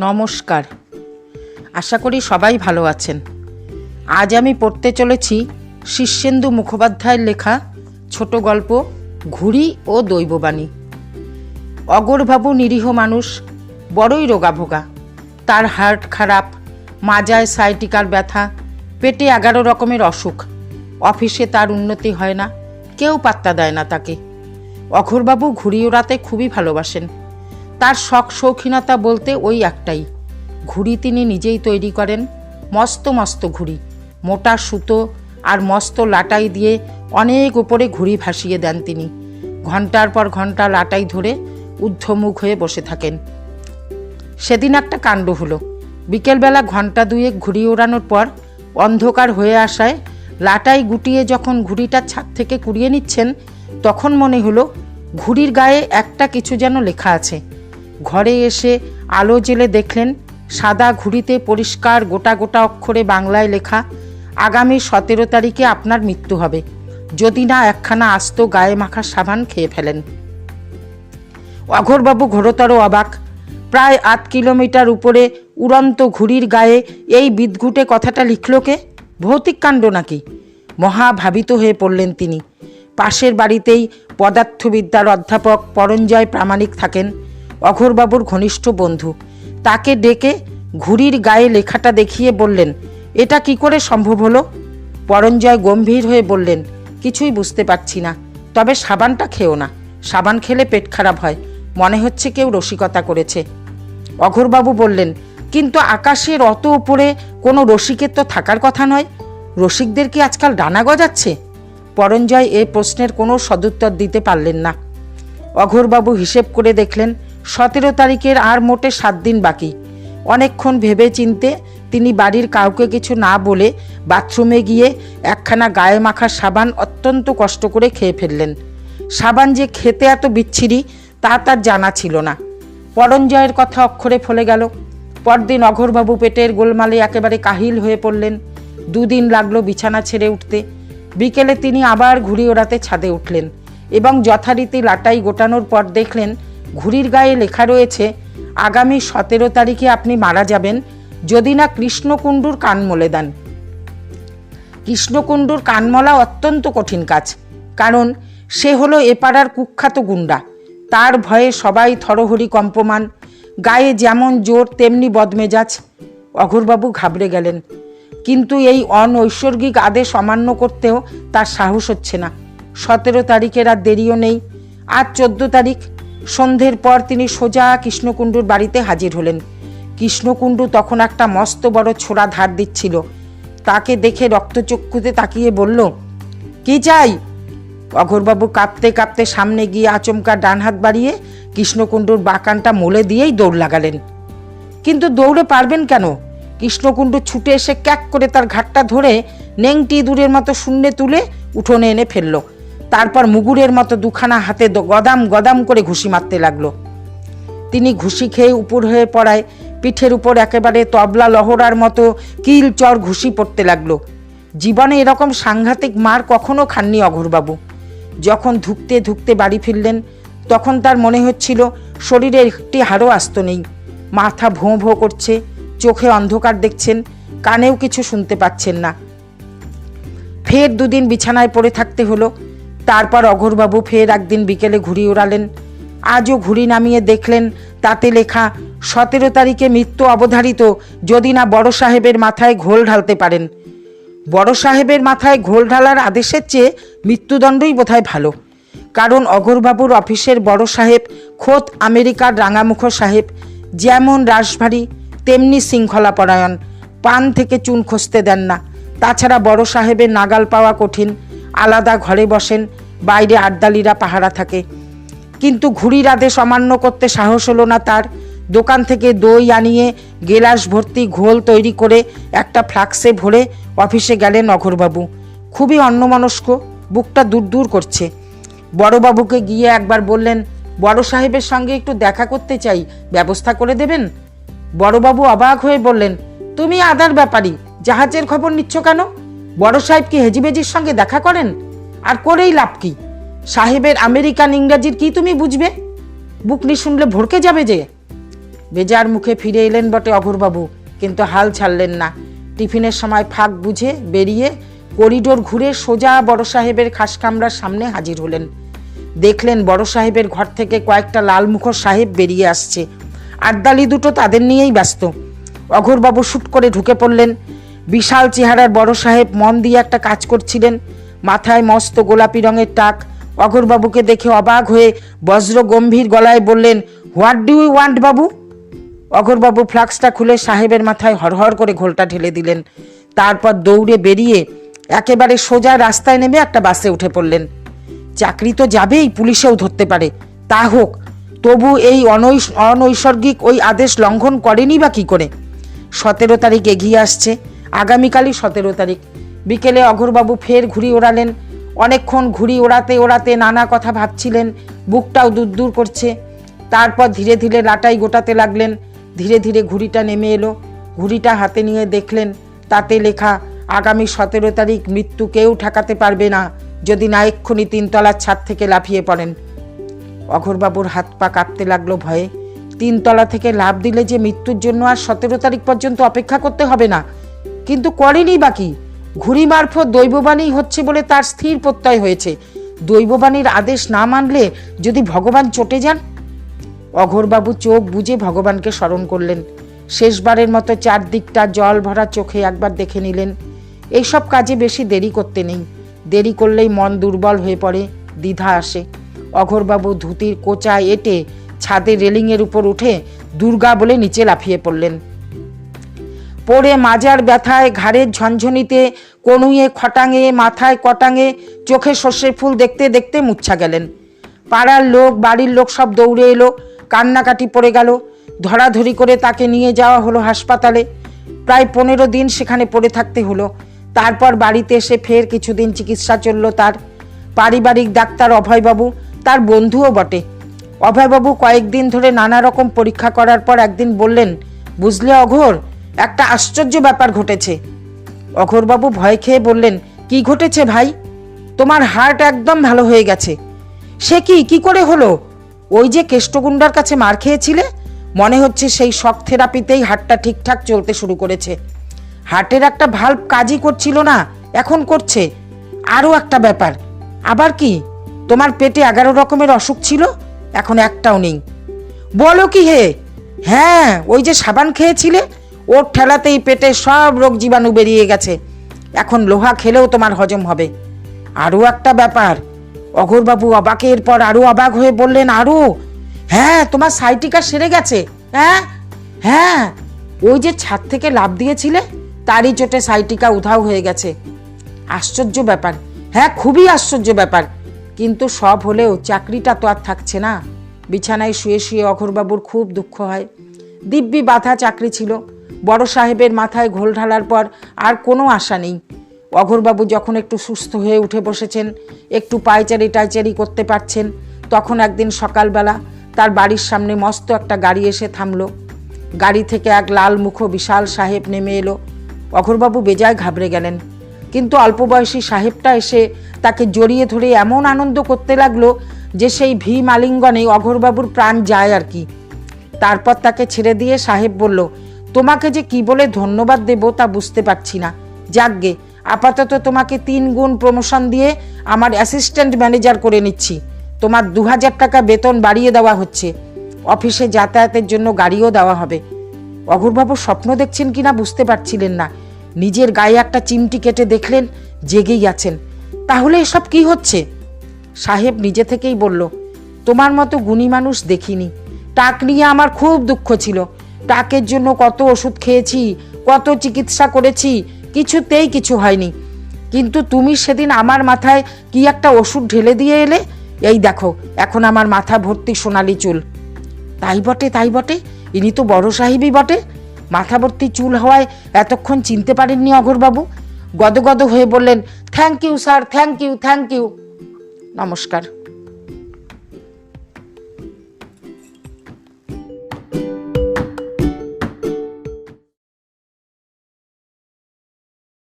নমস্কার। আশা করি সবাই ভালো আছেন। আজ আমি পড়তে চলেছি শীর্ষেন্দু মুখোপাধ্যায়ের লেখা ছোট গল্প ঘুড়ি ও দৈববাণী। অগরবাবু নিরীহ মানুষ, বড়ই রোগাভোগা। তার হার্ট খারাপ, মাজায় সাইটিকার ব্যথা, পেটে 11 রকমের অসুখ। অফিসে তার উন্নতি হয় না, কেউ পাত্তা দেয় না তাকে। অঘোরবাবু ঘুড়ি ওড়াতে খুবই ভালোবাসেন। তার শখ শৌখিনতা বলতে ওই একটাই, ঘুড়ি তিনি নিজেই তৈরি করেন। মস্ত মস্ত ঘুড়ি, মোটা সুতো আর মস্ত লাটাই দিয়ে অনেক উপরে ঘুড়ি ভাসিয়ে দেন তিনি। ঘন্টার পর ঘন্টা লাটাই ধরে ঊর্ধ্বমুখ হয়ে বসে থাকেন। সেদিন একটা কাণ্ড হলো। বিকেলবেলা ঘন্টা দুয়েক ঘুড়ি ওড়ানোর পর অন্ধকার হয়ে আসায় লাটাই গুটিয়ে যখন ঘুড়িটা ছাদ থেকে কুড়িয়ে নিচ্ছেন, তখন মনে হলো ঘুড়ির গায়ে একটা কিছু যেন লেখা আছে। ঘরে এসে আলো জেলে দেখলেন সাদা ঘুড়িতে পরিষ্কার গোটা গোটা অক্ষরে বাংলায় লেখা, আগামী 17 তারিখে আপনার মৃত্যু হবে, যদি না একখানা আস্ত গায়ে মাখা সাবান খেয়ে ফেলেন। অঘোরবাবু ঘোরতর অবাক। প্রায় 8 কিলোমিটার উপরে উড়ন্ত ঘুড়ির গায়ে এই বিদঘুটে কথাটা লিখল কে? ভৌতিক কাণ্ড নাকি? মহা ভাবিত হয়ে পড়লেন তিনি। পাশের বাড়িতেই পদার্থবিদ্যার অধ্যাপক পরঞ্জয় প্রামাণিক থাকেন, অঘোরবাবুর ঘনিষ্ঠ বন্ধু। তাকে ডেকে ঘুড়ির গায়ে লেখাটা দেখিয়ে বললেন, এটা কি করে সম্ভব হলো? পরঞ্জয় গম্ভীর হয়ে বললেন, কিছুই বুঝতে পারছি না, তবে সাবানটা খেও না, সাবান খেলে পেট খারাপ হয়, মনে হচ্ছে কেউ রসিকতা করেছে। অঘোরবাবু বললেন, কিন্তু আকাশের অত উপরে কোনো রসিকের তো থাকার কথা নয়, রসিকদের কি আজকাল ডানা গজাচ্ছে? পরঞ্জয় এ প্রশ্নের কোনো সদুত্তর দিতে পারলেন না। অঘোরবাবু হিসেব করে দেখলেন 17 তারিখের আর মোটে 7 দিন বাকি। অনেকক্ষণ ভেবে চিনতে তিনি বাড়ির কাউকে কিছু না বলে বাথরুমে গিয়ে একখানা গায়ে মাখা সাবান অত্যন্ত কষ্ট করে খেয়ে ফেললেন। সাবান যে খেতে এত বিচ্ছিরি তা তার জানা ছিল না। পরঞ্জয়ের কথা অক্ষরে ফলে গেল। পরদিন অঘোরবাবু পেটের গোলমালে একেবারে কাহিল হয়ে পড়লেন। 2 দিন লাগলো বিছানা ছেড়ে উঠতে। বিকেলে তিনি আবার ঘুড়ি ওড়াতে ছাদে উঠলেন এবং যথারীতি লাটাই গোটানোর পর দেখলেন ঘুড়ির গায়ে লেখা রয়েছে, আগামী 17 তারিখে আপনি মারা যাবেন, যদি না কৃষ্ণকুণ্ডুর কান মলে দেন। কৃষ্ণকুণ্ডুর কান মলা অত্যন্ত কঠিন কাজ, কারণ সে হলো এপাড়ার কুখ্যাত গুন্ডা। তার ভয়ে সবাই থরহরি কম্পমান, গায়ে যেমন জোর তেমনি বদমেজাজ। অঘোরবাবু ঘাবড়ে গেলেন, কিন্তু এই অনৈসর্গিক আদেশ অমান্য করতেও তার সাহস হচ্ছে না। 17 তারিখের আর দেরিও নেই। আজ 14 তারিখ। সন্ধ্যের পর তিনি সোজা কৃষ্ণকুণ্ডুর বাড়িতে হাজির হলেন। কৃষ্ণকুণ্ডু তখন একটা মস্ত বড় ছোড়া ধার দিচ্ছিল। তাকে দেখে রক্তচক্ষুতে তাকিয়ে বলল, কি চাই? অঘোরবাবু কাঁপতে কাঁপতে সামনে গিয়ে আচমকা ডান হাত বাড়িয়ে কৃষ্ণকুণ্ডুর বাঁকানটা মলে দিয়েই দৌড় লাগালেন। কিন্তু দৌড়ে পারবেন কেন? কৃষ্ণকুণ্ডু ছুটে এসে ক্যাক করে তার ঘাটটা ধরে নেংটি দূরের মতো শূন্যে তুলে উঠোনে এনে ফেলল। তারপর মুগুরের মতো দুখানা হাতে গদাম গদাম করে ঘুষি মারতে লাগলো। তিনি ঘুষি খেয়ে উপর হয়ে পড়ায় পিঠের উপর একেবারে তবলা লহরার মতো কিল চর ঘুষি পড়তে লাগলো। জীবনে এরকম সাংঘাতিক মার কখনো খাননি অঘোরবাবু। যখন ধুকতে ধুকতে বাড়ি ফিরলেন, তখন তার মনে হচ্ছিল শরীরে একটি হাড়ও আস্ত নেই। মাথা ভোঁ ভোঁ করছে, চোখে অন্ধকার দেখছেন, কানেও কিছু শুনতে পাচ্ছেন না। ফের 2 দিন বিছানায় পড়ে থাকতে হলো। তারপর অঘোরবাবু ফের একদিন বিকেলে ঘুড়ি ওড়ালেন। আজও ঘুড়ি নামিয়ে দেখলেন তাতে লেখা, 17 তারিখে মৃত্যু অবধারিত, যদি না বড় সাহেবের মাথায় ঘোল ঢালতে পারেন। বড় সাহেবের মাথায় ঘোল ঢালার আদেশের চেয়ে মৃত্যুদণ্ডই বোধহয় ভালো, কারণ অঘোরবাবুর অফিসের বড় সাহেব খোদ আমেরিকার রাঙামুখ সাহেব। যেমন রাশভারী তেমনি শৃঙ্খলাপরায়ণ, পান থেকে চুন খসতে দেন না। তাছাড়া বড় সাহেবের নাগাল পাওয়া কঠিন, আলাদা ঘরে বসেন, বাইরে আড্ডালিরা পাহারা থাকে। কিন্তু ঘুড়ির আদেশ অমান্য করতে সাহস হলো না তার। দোকান থেকে দই আনিয়ে গেলাস ভর্তি ঘোল তৈরি করে একটা ফ্লাক্সে ভরে অফিসে গেলেন অঘোরবাবু। খুবই অন্যমনস্ক, বুকটা দূর দূর করছে। বড়বাবুকে গিয়ে একবার বললেন, বড় সাহেবের সঙ্গে একটু দেখা করতে চাই, ব্যবস্থা করে দেবেন? বড়বাবু অবাক হয়ে বললেন, তুমি আদার ব্যাপারী, জাহাজের খবর নিচ্ছ কেন? বড় সাহেব কি হেজিবেজির সঙ্গে দেখা করেন? আর করেই লাভ কি? সাহেবের আমেরিকান ইংরাজির কি তুমি বুঝবে? বুকনি শুনলে ভড়কে যাবে যে। বেজার মুখে ফিরে এলেন বটে অঘোরবাবু, কিন্তু হাল ছাড়লেন না। টিফিনের সময় ফাঁক বুঝে বেরিয়ে করিডোর ঘুরে সোজা বড় সাহেবের খাসকামরার সামনে হাজির হলেন। দেখলেন বড় সাহেবের ঘর থেকে কয়েকটা লালমুখো সাহেব বেরিয়ে আসছে। আর্দালি দুটো তাদের নিয়েই ব্যস্ত। অঘোরবাবু শুট করে ঢুকে পড়লেন। বিশাল চেহারার বড় সাহেব মন দিয়ে একটা কাজ করছিলেন। মাথায় মস্ত গোলাপি রঙের টাক। অঘোরবাবুকে দেখে অবাক হয়ে বজ্র গম্ভীর গলায় বললেন, হোয়াট ডু ইউ ওয়ান্ট বাবু? অঘোরবাবু ফ্লাক্সটা খুলে সাহেবের মাথায় হরহর করে ঘোলটা ঢেলে দিলেন। তারপর দৌড়ে বেরিয়ে একেবারে সোজা রাস্তায় নেমে একটা বাসে উঠে পড়লেন। চাকরি তো যাবেই, পুলিশেও ধরতে পারে, তা হোক, তবু এই অনৈসর্গিক ওই আদেশ লঙ্ঘন করেনি বা কী করে? 17 তারিখ এগিয়ে আসছে, আগামীকালই 17 তারিখ। বিকেলে অঘোরবাবু ফের ঘুড়ি ওড়ালেন। অনেকক্ষণ ঘুড়ি ওড়াতে ওড়াতে নানা কথা ভাবছিলেন, বুকটাও দূর দূর করছে। তারপর ধীরে ধীরে লাটাই গোটাতে লাগলেন। ধীরে ধীরে ঘুড়িটা নেমে এলো। ঘুড়িটা হাতে নিয়ে দেখলেন তাতে লেখা, আগামী 17 তারিখ মৃত্যু কেউ ঠেকাতে পারবে না যদি না এক্ষুনি 3 তলার ছাদ থেকে লাফিয়ে পড়েন। অঘোরবাবুর হাত পা কাঁপতে লাগলো ভয়ে। 3 তলা থেকে লাফ দিলে যে মৃত্যুর জন্য আর 17 তারিখ পর্যন্ত অপেক্ষা করতে হবে না। কিন্তু করেনি বাকি। ঘুড়ি মারফত দৈববাণী হচ্ছে বলে তার স্থির প্রত্যয় হয়েছে। দৈববাণীর আদেশ না মানলে যদি ভগবান চটে যান। অঘোরবাবু চোখ বুজে ভগবানকে স্মরণ করলেন। শেষবারের মতো চারদিকটা জল ভরা চোখে একবার দেখে নিলেন। এইসব কাজে বেশি দেরি করতে নেই। দেরি করলেই মন দুর্বল হয়ে পড়ে, দ্বিধা আসে। অঘোরবাবু ধুতির কোচায় এঁটে ছাদের রেলিংয়ের উপর উঠে দুর্গা বলে নিচে লাফিয়ে পড়লেন। পড়ে মাজার ব্যথায়, ঘাড়ের ঝনঝনিতে, কনুয়ে খটাঙে, মাথায় কটাঙে, চোখে সর্ষের ফুল দেখতে দেখতে মূর্ছা গেলেন। পাড়ার লোক, বাড়ির লোক সব দৌড়ে এলো। কান্নাকাটি পড়ে গেল। ধরাধরি করে তাকে নিয়ে যাওয়া হলো হাসপাতালে। প্রায় 15 দিন সেখানে পড়ে থাকতে হলো। তারপর বাড়িতে এসে ফের কিছুদিন চিকিৎসা চলল তার। পারিবারিক ডাক্তার অভয়বাবু, তার বন্ধুও বটে। অভয়বাবু কয়েকদিন ধরে নানা রকম পরীক্ষা করার পর একদিন বললেন, বুঝলে অঘোর, একটা আশ্চর্য ব্যাপার ঘটেছে। অঘোরবাবু ভয় খেয়ে বললেন, কি ঘটেছে ভাই? তোমার হার্ট একদম ভালো হয়ে গেছে। সে কি করে হলো? ওই যে কেষ্টগুন্ডার কাছে মার খেয়েছিলে, মনে হচ্ছে সেই শক থেরাপিতেই হার্টটা ঠিকঠাক চলতে শুরু করেছে। হার্টের একটা ভাল্ব কাজই করছিল না, এখন করছে। আরও একটা ব্যাপার। আবার কি? তোমার পেটে 11 রকমের অসুখ ছিল, এখন একটাও নেই। বলো কি হে? হ্যাঁ, ওই যে সাবান খেয়েছিলে, ওর ঠেলাতেই পেটে সব রোগ জীবাণু বেরিয়ে গেছে। এখন লোহা খেলেও তোমার হজম হবে। আরও একটা ব্যাপার। অঘোরবাবু অবাকের পর আরও অবাক হয়ে বললেন, আরও? হ্যাঁ, তোমার সাইটিকা সেরে গেছে। হ্যাঁ হ্যাঁ, ওই যে ছাদ থেকে লাফ দিয়েছিলে, তারই চোটে সাইটিকা উধাও হয়ে গেছে। আশ্চর্য ব্যাপার। হ্যাঁ, খুবই আশ্চর্য ব্যাপার। কিন্তু সব হলেও চাকরিটা তো আর থাকছে না। বিছানায় শুয়ে শুয়ে অঘোরবাবুর খুব দুঃখ হয়। দিব্যি বাঁধা চাকরি ছিল। বড় সাহেবের মাথায় ঘোল ঢালার পর আর কোনো আশা নেই। অঘোরবাবু যখন একটু সুস্থ হয়ে উঠে বসেছেন, একটু পায়চারি টাইচারি করতে পারছেন, তখন একদিন সকালবেলা তার বাড়ির সামনে মস্ত একটা গাড়ি এসে থামলো। গাড়ি থেকে এক লাল মুখো বিশাল সাহেব নেমে এলো। অঘোরবাবু বেজায় ঘাবড়ে গেলেন। কিন্তু অল্প বয়সী সাহেবটা এসে তাকে জড়িয়ে ধরে এমন আনন্দ করতে লাগলো যে সেই ভীম আলিঙ্গনে অঘোরবাবুর প্রাণ যায় আর কি। তারপর তাকে ছেড়ে দিয়ে সাহেব বলল, তোমাকে যে কি বলে ধন্যবাদ দেব তা বুঝতে পারছি না। যাকগে, আপাতত তোমাকে 3 গুণ প্রমোশন দিয়ে আমার অ্যাসিস্ট্যান্ট ম্যানেজার করে নিচ্ছি। তোমার 2000 টাকা বেতন বাড়িয়ে দেওয়া হচ্ছে। অফিসে যাতায়াতের জন্য গাড়িও দেওয়া হবে। অঘোরবাবু স্বপ্ন দেখছেন কিনা বুঝতে পারছিলেন না। নিজের গায়ে একটা চিমটি কেটে দেখলেন জেগেই আছেন। তাহলে এসব কি হচ্ছে? সাহেব নিজে থেকেই বলল, তোমার মতো গুণী মানুষ দেখিনি। টাক নিয়ে আমার খুব দুঃখ ছিল। টাকের জন্য কত ওষুধ খেয়েছি, কত চিকিৎসা করেছি, কিছুতেই কিছু হয়নি। কিন্তু তুমি সেদিন আমার মাথায় কি একটা ওষুধ ঢেলে দিয়ে এলে। এই দেখো, এখন আমার মাথা ভর্তি সোনালি চুল। তাই বটে, তাই বটে, ইনি তো বড় সাহেবই বটে। মাথা ভর্তি চুল হওয়ায় এতক্ষণ চিনতে পারেননি অঘোরবাবু। গদগদ হয়ে বললেন, thank you sir, thank you, thank you. নমস্কার।